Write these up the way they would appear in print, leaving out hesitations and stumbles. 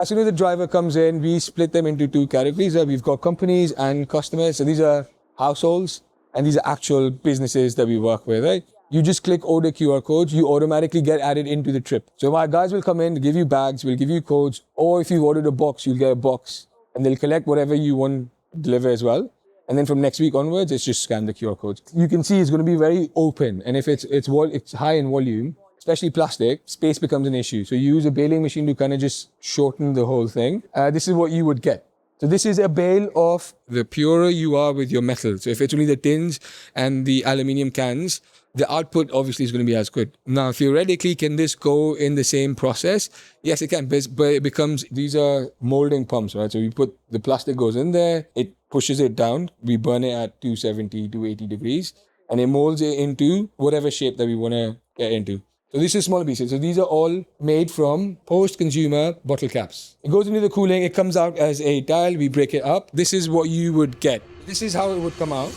as soon as the driver comes in, we split them into two categories. We've got companies and customers. So these are households and these are actual businesses that we work with, right? You just click order QR codes, you automatically get added into the trip. So my guys will come in, give you bags, will give you codes, or if you've ordered a box, you'll get a box and they'll collect whatever you want to deliver as well. And then from next week onwards, it's just scan the QR codes. You can see it's going to be very open. And if it's high in volume, especially plastic, space becomes an issue. So you use a baling machine to kind of just shorten the whole thing. This is what you would get. So this is a bale of the purer you are with your metal. So if it's only the tins and the aluminium cans, the output obviously is going to be as good. Now, theoretically, can this go in the same process? Yes, it can, but it becomes, these are molding pumps, right? So you put, the plastic goes in there, it pushes it down, we burn it at 270, 280 degrees, and it molds it into whatever shape that we want to get into. So these are small pieces. So these are all made from post-consumer bottle caps. It goes into the cooling, it comes out as a tile, we break it up. This is what you would get. This is how it would come out.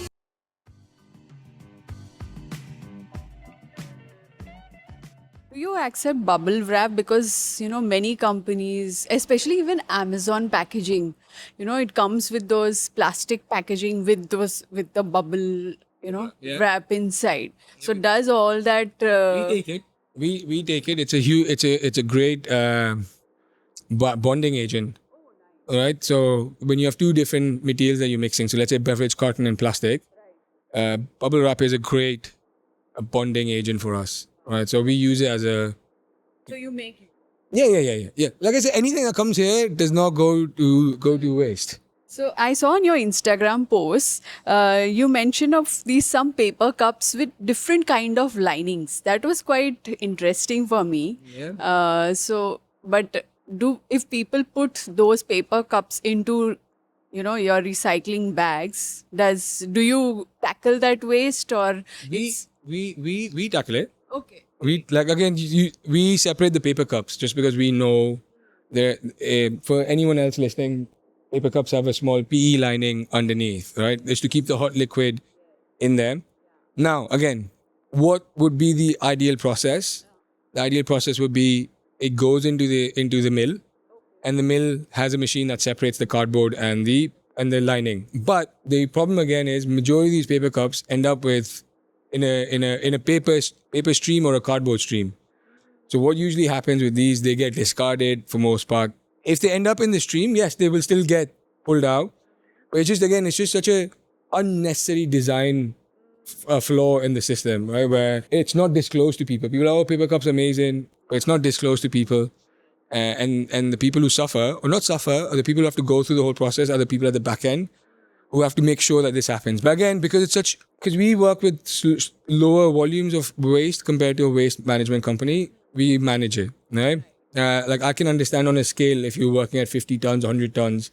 Do you accept bubble wrap? Because, many companies, especially even Amazon packaging, it comes with those plastic packaging with the bubble, wrap inside. So does all that... We take it. We take it. It's a great bonding agent. All right. So when you have two different materials that you're mixing, so let's say beverage carton and plastic, bubble wrap is a great bonding agent for us. All right. So we use it as a. So you make it. Yeah. Like I said, anything that comes here does not go to waste. So I saw on your Instagram posts, you mentioned of these some paper cups with different kind of linings. That was quite interesting for me. Yeah. But if people put those paper cups into, your recycling bags, do you tackle that waste or? We tackle it. Okay. We separate the paper cups just because we know there. For anyone else listening, paper cups have a small PE lining underneath, right? It's to keep the hot liquid in there. Now, again, what would be the ideal process? The ideal process would be it goes into the mill, and the mill has a machine that separates the cardboard and the lining. But the problem again is majority of these paper cups end up with in a paper stream or a cardboard stream. So what usually happens with these, they get discarded for most part. If they end up in the stream, yes, they will still get pulled out. But it's just such a unnecessary design flaw in the system, right? Where it's not disclosed to people. People are, oh, paper cups are amazing, but it's not disclosed to people. And the people who suffer, or not suffer, or the people who have to go through the whole process are the people at the back end who have to make sure that this happens. But again, because we work with lower volumes of waste compared to a waste management company, we manage it, right? Like I can understand on a scale, if you're working at 50 tons, 100 tons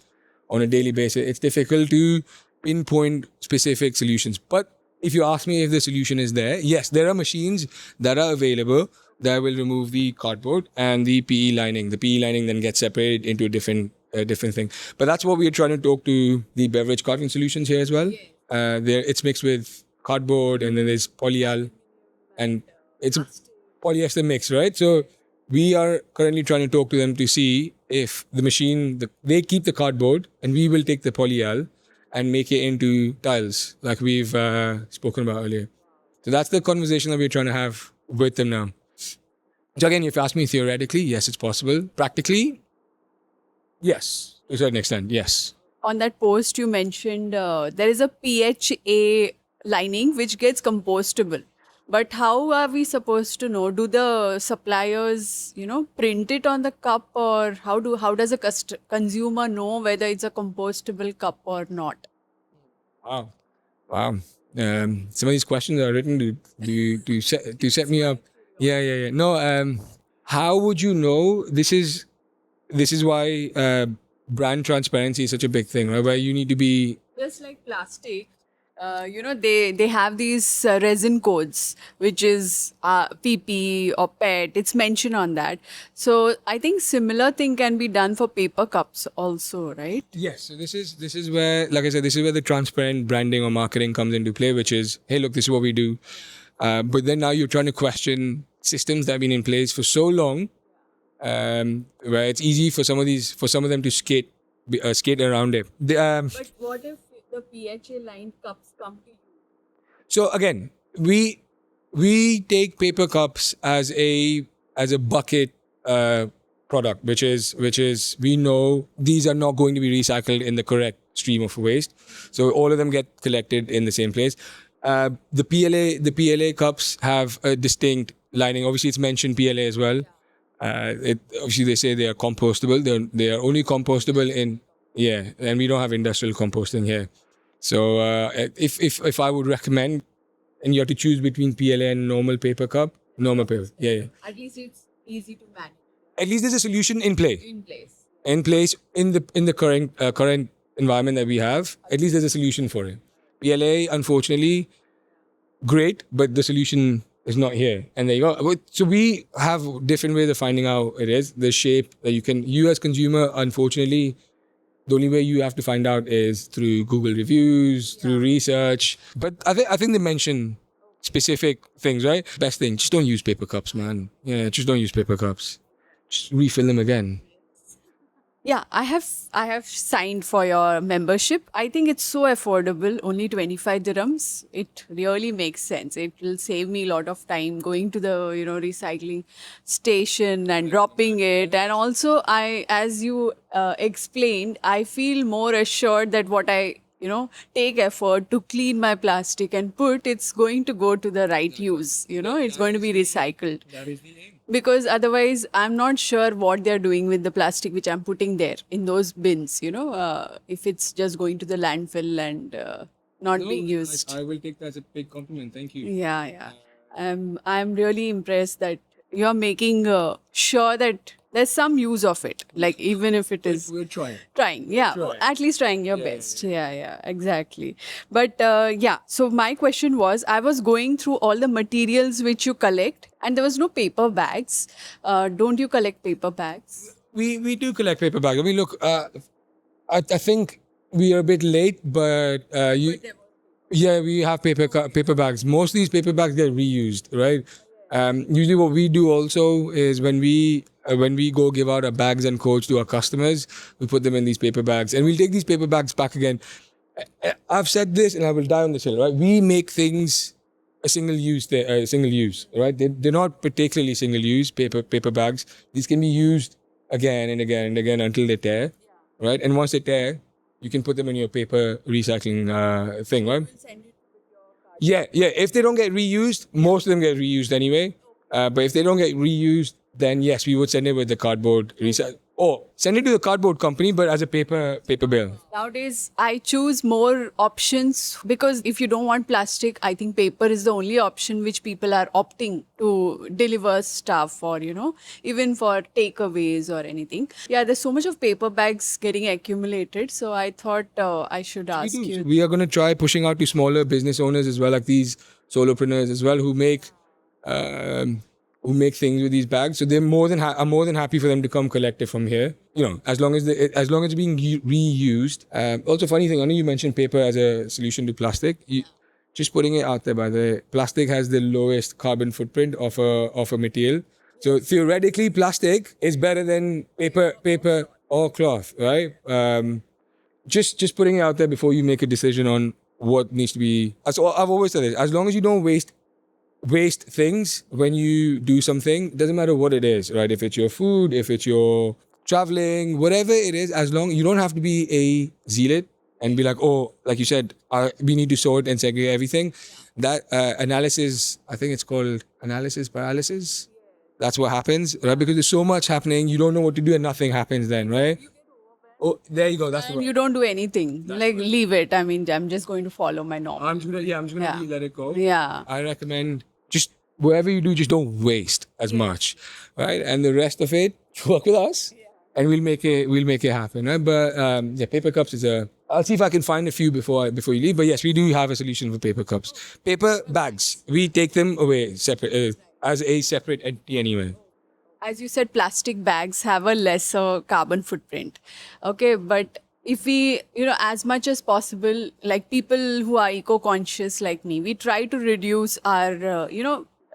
on a daily basis, it's difficult to pinpoint specific solutions. But if you ask me if the solution is there, yes, there are machines that are available that will remove the cardboard and the PE lining. The PE lining then gets separated into a different thing. But that's what we're trying to talk to the beverage carton solutions here as well. It's mixed with cardboard and then there's polyal and it's a polyester mix, right? So we are currently trying to talk to them to see if the machine, they keep the cardboard and we will take the polyal and make it into tiles like we've spoken about earlier. So that's the conversation that we're trying to have with them now. So again, if you ask me theoretically, yes, it's possible. Practically, yes, to a certain extent, yes. On that post you mentioned there is a PHA lining which gets compostable. But how are we supposed to know? Do the suppliers, print it on the cup, or how does a consumer know whether it's a compostable cup or not? Wow. Some of these questions are written to set me up. Yeah. No. How would you know? This is why brand transparency is such a big thing, right? Where you need to be Just like plastic. They have these resin codes, which is PP or PET. It's mentioned on that. So I think similar thing can be done for paper cups also, right? Yes. So this is where, like I said, this is where the transparent branding or marketing comes into play, which is, hey, look, this is what we do. But then now you're trying to question systems that have been in place for so long, where it's easy for some of them to skate around it. But what if the PHA lined cups come to you? So again, we take paper cups as a bucket product, which is we know these are not going to be recycled in the correct stream of waste. So all of them get collected in the same place. The PLA cups have a distinct lining. Obviously, it's mentioned PLA as well. Obviously they say they are compostable. They are only compostable in and we don't have industrial composting here. So if I would recommend, and you have to choose between PLA and normal paper cup, normal paper. Yeah. At least it's easy to manage. At least there's a solution in place. In place. In the current environment that we have. At least there's a solution for it. PLA, unfortunately, great, but the solution is not here. And there you go. So we have different ways of finding out it is. The shape that you as consumer, unfortunately, the only way you have to find out is through Google reviews, through research. But I think they mention specific things, right? Best thing, just don't use paper cups, man. Yeah, just don't use paper cups. Just refill them again. Yeah, I have signed for your membership. I think it's so affordable, only 25 dirhams. It really makes sense. It will save me a lot of time going to the, recycling station and dropping it. And also as you explained, I feel more assured that what I take effort to clean my plastic and put, it's going to go to the right use. It's going to be recycled. That is the aim. Because otherwise, I'm not sure what they're doing with the plastic which I'm putting there in those bins. If it's just going to the landfill and not being used. I will take that as a big compliment. Thank you. Yeah. I'm really impressed that you're making sure that there's some use of it. Like even if it is We're trying. at least trying your best. Yeah, exactly. But so my question was, I was going through all the materials which you collect, and there was no paper bags. Don't you collect paper bags? We do collect paper bags. I mean, look, I think we are a bit late, but we have paper bags. Most of these paper bags get reused, right? Usually, what we do also is when we go give out our bags and codes to our customers, we put them in these paper bags, and we'll take these paper bags back again. I've said this, and I will die on this hill, right? We make things a single use, right? They're not particularly single use paper bags. These can be used again and again and again until they tear, right? And once they tear, you can put them in your paper recycling thing, right? Yeah. If they don't get reused, most of them get reused anyway. But if they don't get reused, then yes, we would send it with the cardboard recycle. Or send it to the cardboard company, but as a paper bill. Nowadays, I choose more options because if you don't want plastic, I think paper is the only option which people are opting to deliver stuff or, even for takeaways or anything. Yeah, there's so much of paper bags getting accumulated. So I thought I should ask you. We are going to try pushing out to smaller business owners as well, like these solopreneurs as well, who make things with these bags. So I'm more than happy for them to come collect it from here. As long as it's being reused. Also, funny thing, I know you mentioned paper as a solution to plastic. Just putting it out there, by the way, plastic has the lowest carbon footprint of a material. So theoretically, plastic is better than paper or cloth, right? Just putting it out there before you make a decision on what needs to be. I've always said this: as long as you don't waste things when you do something, doesn't matter what it is, right? If it's your food, if it's your traveling, whatever it is, as long you don't have to be a zealot and be like, oh, like you said, we need to sort and segregate everything. That analysis, I think it's called analysis paralysis. That's what happens, right? Because there's so much happening, you don't know what to do and nothing happens then, right? Oh, there you go. That's the And you don't do anything. Leave it. I mean, I'm just going to follow my norm. I'm just gonna let it go. Yeah. I recommend just whatever you do, just don't waste as much, right? And the rest of it, work with us, and we'll make it happen, right? But paper cups is I'll see if I can find a few before you leave. But yes, we do have a solution for paper cups. Paper bags, we take them away separate as a separate entity anyway. As you said, plastic bags have a lesser carbon footprint. Okay, but if we, as much as possible, like people who are eco-conscious like me, we try to reduce our,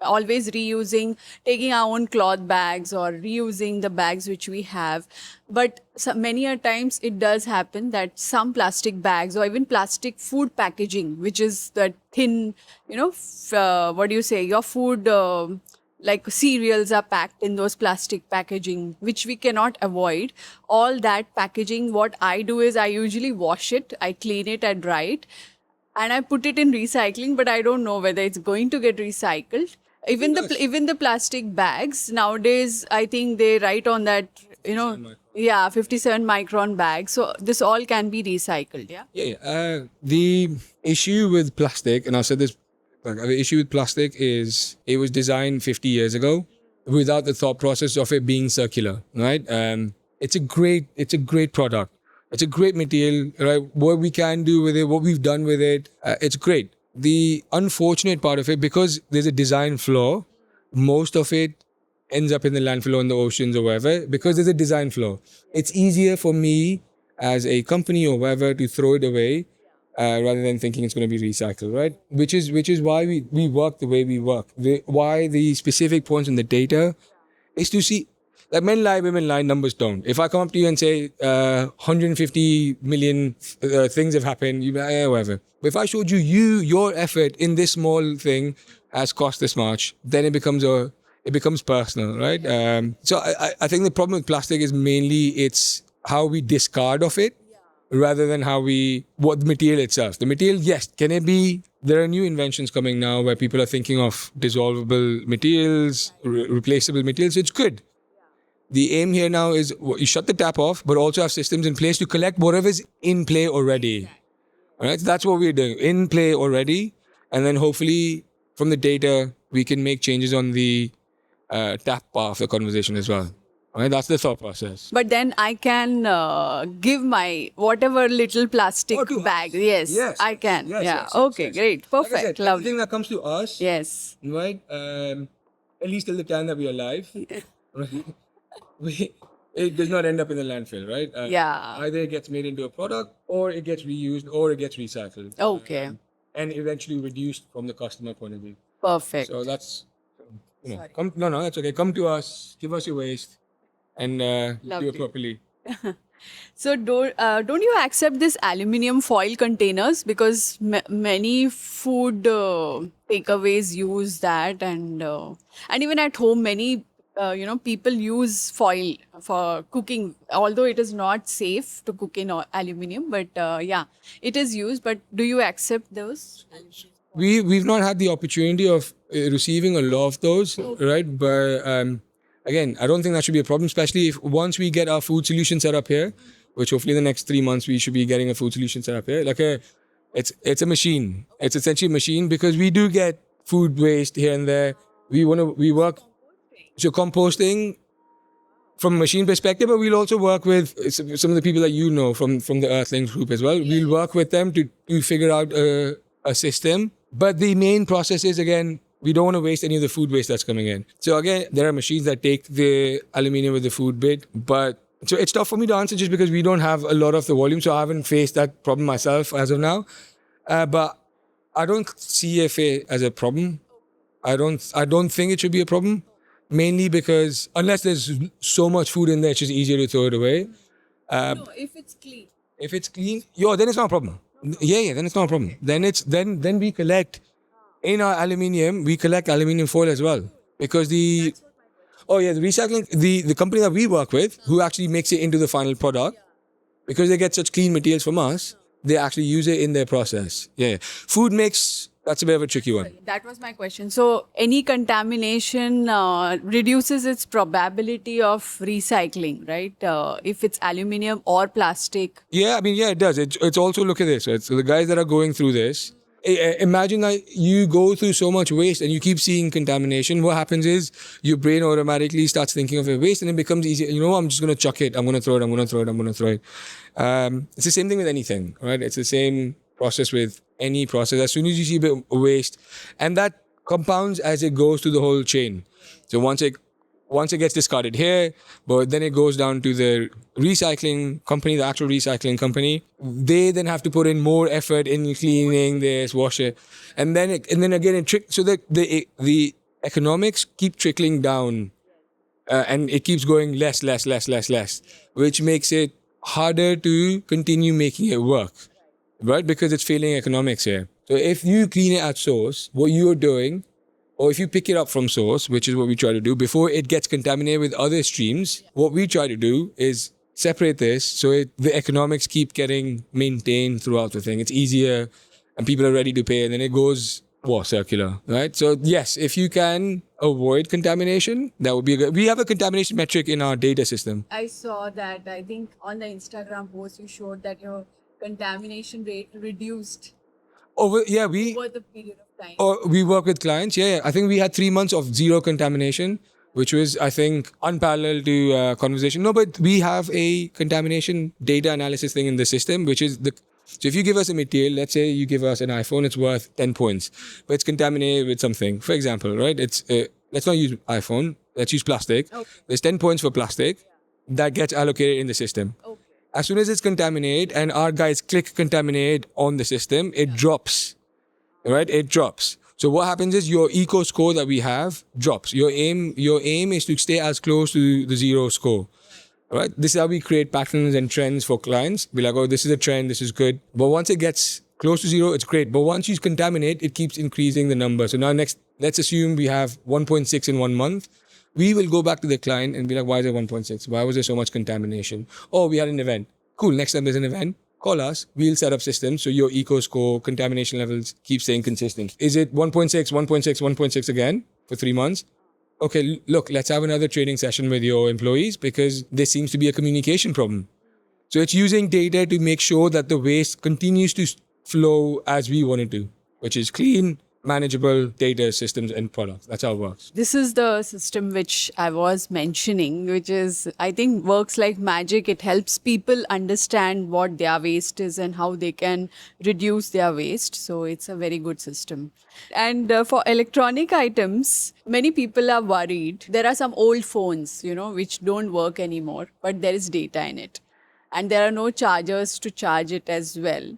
always reusing, taking our own cloth bags or reusing the bags which we have. But many a times it does happen that some plastic bags or even plastic food packaging, which is the thin, what do you say, your food. Like cereals are packed in those plastic packaging, which we cannot avoid. All that packaging, what I do is I usually wash it, I clean it, I dry it, and I put it in recycling, but I don't know whether it's going to get recycled. Even the plastic bags nowadays, I think they write on that, 57 micron bag. So this all can be recycled. Yeah. Yeah. The issue with plastic, and I said this, the issue with plastic is it was designed 50 years ago without the thought process of it being circular, right? It's a great product. It's a great material, right? What we can do with it, what we've done with it, it's great. The unfortunate part of it, because there's a design flaw, most of it ends up in the landfill or in the oceans or wherever, because there's a design flaw. It's easier for me as a company or wherever to throw it away rather than thinking it's going to be recycled, right? Which is why we work the way we work. Why the specific points in the data is to see, like, men lie, women lie, numbers don't. If I come up to you and say 150 million things have happened, you whatever. But if I showed you your effort in this small thing has cost this much, then it becomes personal, right? So I think the problem with plastic is mainly it's how we discard of it rather than what the material itself. The material, yes, can it be? There are new inventions coming now where people are thinking of dissolvable materials, replaceable materials. It's good. The aim here now is you shut the tap off, but also have systems in place to collect whatever's in play already. All right, so that's what we're doing, in play already, and then hopefully from the data we can make changes on the tap part of the conversation as well. All right, that's the thought process. But then I can give my whatever little plastic bag. Yes, I can. Yes, okay, yes. great. Like I Perfect. said, Lovely. everything that comes to us, Yes. right? At least till the time that we are alive, right? It does not end up in the landfill, right? Yeah. Either it gets made into a product, or it gets reused, or it gets recycled. Okay. And eventually reduced from the customer point of view. Perfect. So that's, no, that's okay. Come to us, give us your waste, and do Lovely. it properly. So don't you accept this aluminium foil containers, because many food takeaways use that, and even at home many people use foil for cooking, although it is not safe to cook in aluminium, but it is used. But do you accept those? We've not had the opportunity of receiving a lot of those, right? But again, I don't think that should be a problem, especially if once we get our food solution set up here, which hopefully in the next 3 months we should be getting a food solution set up here. It's a machine. It's essentially a machine, because we do get food waste here and there. We work. So composting from a machine perspective, but we'll also work with some of the people that from the Earthlings group as well. We'll work with them to figure out a system. But the main process is, again, we don't want to waste any of the food waste that's coming in. So again, there are machines that take the aluminium with the food bit, but so it's tough for me to answer just because we don't have a lot of the volume. So I haven't faced that problem myself as of now. But I don't see it as a problem. I don't think it should be a problem. Mainly because unless there's so much food in there, it's just easier to throw it away. No, if it's clean. If it's clean, then it's not a problem. Yeah, then it's not a problem. Then we collect in our aluminium. We collect aluminium foil as well, because the recycling, the company that we work with, who actually makes it into the final product, because they get such clean materials from us, they actually use it in their process. Yeah. Food mix, that's a bit of a tricky one. That was my question. So any contamination reduces its probability of recycling, right? If it's aluminium or plastic. Yeah, it does. It's also, look at this. Right? So the guys that are going through this, imagine that you go through so much waste and you keep seeing contamination. What happens is your brain automatically starts thinking of a waste, and it becomes easy. I'm just going to chuck it. I'm going to throw it. It's the same thing with anything, right? It's the same process with any process. As soon as you see a bit of waste, and that compounds as it goes through the whole chain. So once it gets discarded here, but then it goes down to the recycling company, the actual recycling company. They then have to put in more effort in cleaning this, wash it, and then again it tricks. So that the economics keep trickling down, and it keeps going less, which makes it harder to continue making it work, right? Because it's failing economics here. So if you clean it at source, what you're doing, or if you pick it up from source, which is what we try to do, before it gets contaminated with other streams, what we try to do is separate this so the economics keep getting maintained throughout the thing. It's easier and people are ready to pay, and then it goes circular, right? So yes, if you can avoid contamination, that would be a good. We have a contamination metric in our data system. I saw that. I think on the Instagram post you showed that your contamination rate reduced Over the period of time. or we work with clients. Yeah. I think we had 3 months of zero contamination, which was, I think, unparalleled to conversation. No, but we have a contamination data analysis thing in the system, which is so if you give us a material, let's say you give us an iPhone, it's worth 10 points, but it's contaminated with something. For example, right? It's let's not use iPhone. Let's use plastic. Okay. There's 10 points for plastic that gets allocated in the system. Okay. As soon as it's contaminated and our guys click contaminate on the system, it drops, right? It drops. So what happens is your eco score that we have drops. Your aim is to stay as close to the zero score, right? This is how we create patterns and trends for clients. Be like, oh, this is a trend, this is good. But once it gets close to zero, it's great. But once you contaminate, it keeps increasing the number. So now let's assume we have 1.6 in 1 month. We will go back to the client and be like, why is it 1.6? Why was there so much contamination? Oh, we had an event. Cool. Next time there's an event, call us. We'll set up systems so your eco score, contamination levels keep staying consistent. Is it 1.6, 1.6, 1.6 again for 3 months? Okay, look, let's have another training session with your employees because there seems to be a communication problem. So it's using data to make sure that the waste continues to flow as we want it to, which is clean, manageable data systems and products. That's how it works. This is the system which I was mentioning, which is, I think, works like magic. It helps people understand what their waste is and how they can reduce their waste. So it's a very good system. And for electronic items, many people are worried. There are some old phones, which don't work anymore, but there is data in it. And there are no chargers to charge it as well.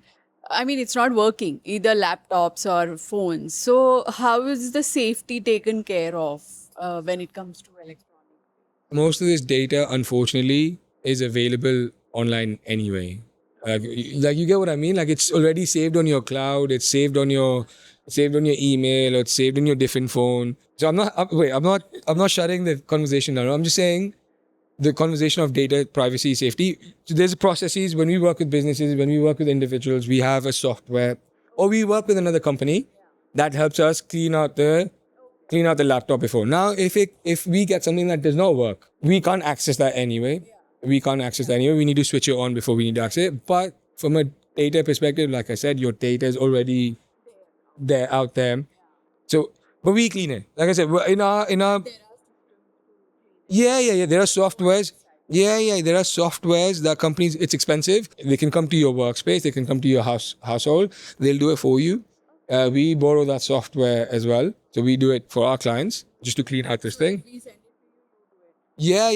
I mean, it's not working, either laptops or phones. So how is the safety taken care of when it comes to electronics? Most of this data, unfortunately, is available online anyway. Like you get what I mean? Like it's already saved on your cloud. It's saved on your email, or it's saved on your different phone. So I'm not shutting the conversation down. I'm just saying the conversation of data privacy, safety. So there's processes when we work with businesses, when we work with individuals, we have a software, or we work with another company that helps us clean out the laptop before. Now, if we get something that does not work, we can't access that anyway. We need to switch it on before we need to access it. But from a data perspective, like I said, your data is already there, out there. So, but we clean it. Like I said, in our Yeah. There are softwares. There are softwares that companies, it's expensive. They can come to your workspace. They can come to your household. They'll do it for you. We borrow that software as well. So we do it for our clients just to clean out this thing. Yeah.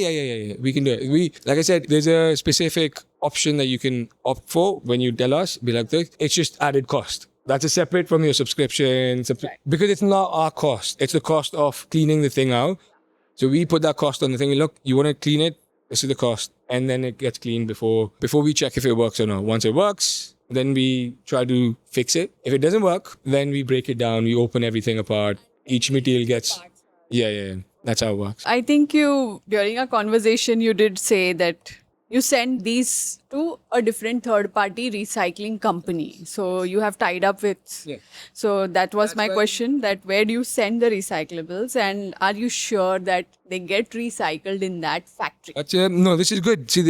We can do it. Like I said, there's a specific option that you can opt for when you tell us, be like this. It's just added cost. That's a separate from your subscription. Because it's not our cost. It's the cost of cleaning the thing out. So we put that cost on the thing. Look, you want to clean it? This is the cost. And then it gets cleaned before we check if it works or not. Once it works, then we try to fix it. If it doesn't work, then we break it down. We open everything apart. Each material gets... Yeah. That's how it works. I think during our conversation, you did say that you send these to a different third-party recycling company. So you have tied up with... Yeah. So that's my question, that where do you send the recyclables, and are you sure that they get recycled in that factory? No, this is good. See,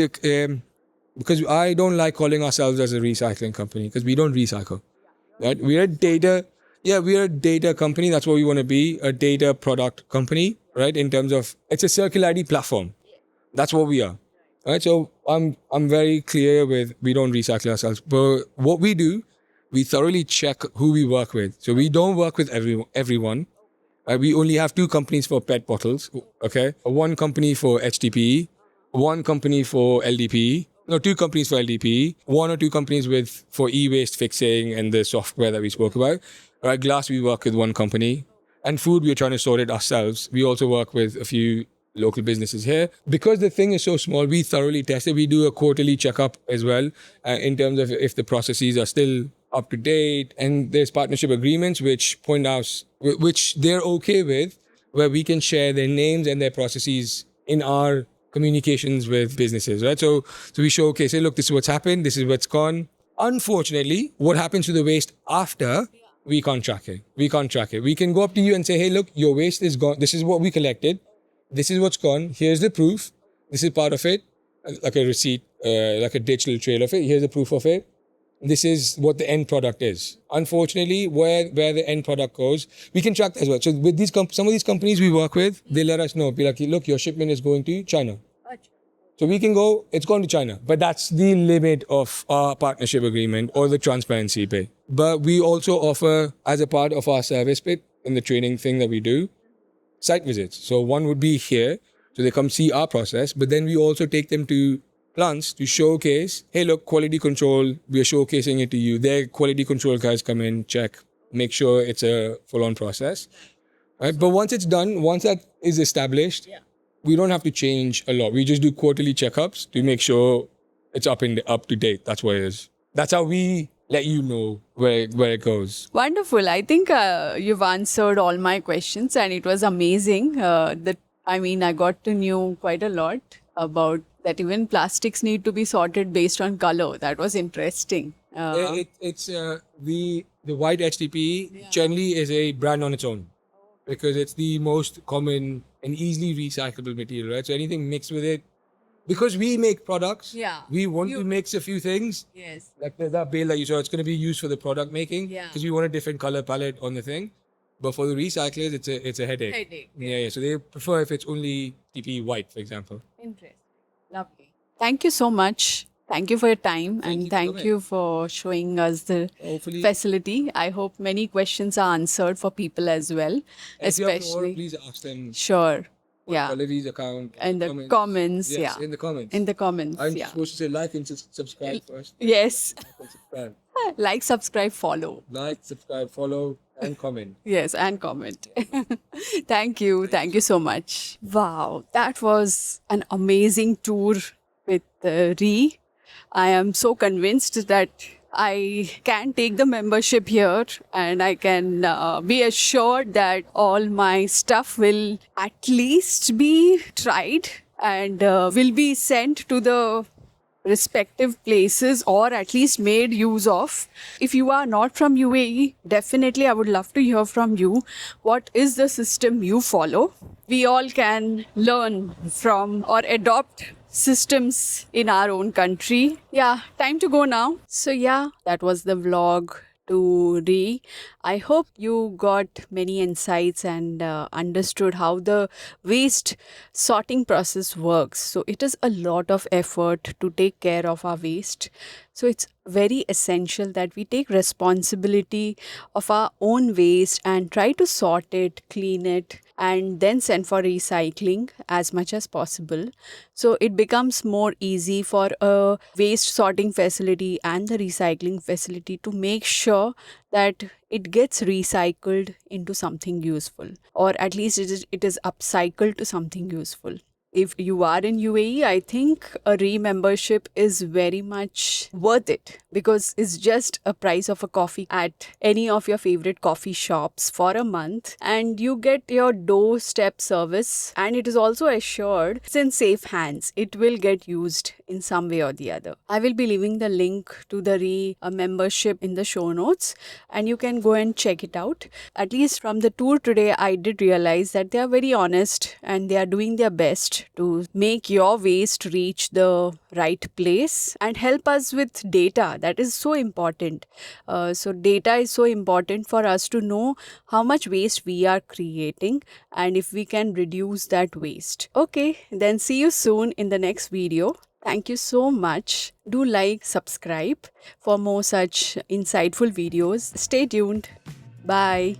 because I don't like calling ourselves as a recycling company because we don't recycle. Right? We're a data company. That's what we want to be, a data product company, right? In terms of, it's a circularity platform. That's what we are. Right, so I'm very clear with, we don't recycle ourselves, but what we do, we thoroughly check who we work with. So we don't work with everyone. We only have 2 companies for PET bottles. Okay, 1 company for HDPE, 1 company for LDPE. No, 2 companies for LDPE, 1 or 2 companies for e-waste fixing and the software that we spoke about. Right, glass, we work with 1 company. And food, we're trying to sort it ourselves. We also work with a few local businesses here. Because the thing is so small, we thoroughly test it. We do a quarterly checkup as well in terms of if the processes are still up to date. And there's partnership agreements which which they're okay with, where we can share their names and their processes in our communications with businesses, right? So we showcase, say, look, this is what's happened, this is what's gone. Unfortunately, what happens to the waste after, we can't track it. We can't track it. We can go up to you and say, hey, look, your waste is gone. This is what we collected. This is what's gone. Here's the proof. This is part of it, like a receipt, like a digital trail of it. Here's the proof of it. This is what the end product is. Unfortunately, where the end product goes, we can track that as well. So with these some of these companies we work with, they let us know, be like, look, your shipment is going to China. So we can go, it's going to China. But that's the limit of our partnership agreement or the transparency bit. But we also offer, as a part of our service bit in the training thing that we do, site visits. So one would be here, so they come see our process, but then we also take them to plants to showcase, hey, look, quality control, we are showcasing it to you. Their quality control guys come in, check, make sure it's a full-on process. Right? But once it's done, once that is established, we don't have to change a lot. We just do quarterly checkups to make sure it's up to date. That's what it is. That's how we let you know where it goes. Wonderful. I think you've answered all my questions and it was amazing. I got to know quite a lot about that even plastics need to be sorted based on color. That was interesting. It's the white HDPE generally is a brand on its own because it's the most common and easily recyclable material, right? So anything mixed with it, because we make products, we want to mix a few things. Yes. Like that bale that you saw, it's going to be used for the product making because we want a different color palette on the thing. But for the recyclers, it's a headache. Yeah. So they prefer if it's only TPE white, for example. Interesting. Lovely. Thank you so much. Thank you for your time and thank you for showing us the facility. I hope many questions are answered for people as well. If you have more, please ask them. Sure. Pallavi's account. In the comments. Yes, in the comments. In the comments. I'm supposed to say like and subscribe first. Yes. Subscribe. Like, subscribe, follow. Like, subscribe, follow, and comment. Yes, and comment. Thank you. Thank you so much. Wow, that was an amazing tour with REE. I am so convinced that I can take the membership here and I can be assured that all my stuff will at least be tried and will be sent to the respective places or at least made use of. If you are not from UAE, definitely I would love to hear from you. What is the system you follow? We all can learn from or adopt systems in our own country. Yeah, time to go now. So yeah, that was the vlog to REE. I hope you got many insights and understood how the waste sorting process works. So it is a lot of effort to take care of our waste. So it's very essential that we take responsibility of our own waste and try to sort it, clean it, and then send for recycling as much as possible. So it becomes more easy for a waste sorting facility and the recycling facility to make sure that it gets recycled into something useful, or at least it is upcycled to something useful. If you are in UAE, I think a REE membership is very much worth it because it's just a price of a coffee at any of your favorite coffee shops for a month and you get your doorstep service, and it is also assured it's in safe hands. It will get used in some way or the other. I will be leaving the link to the REE membership in the show notes and you can go and check it out. At least from the tour today, I did realize that they are very honest and they are doing their best to make your waste reach the right place and help us with data. That is so important. So data is so important for us to know how much waste we are creating and if we can reduce that waste. Okay, then see you soon in the next video. Thank you so much. Do like, subscribe for more such insightful videos. Stay tuned. Bye.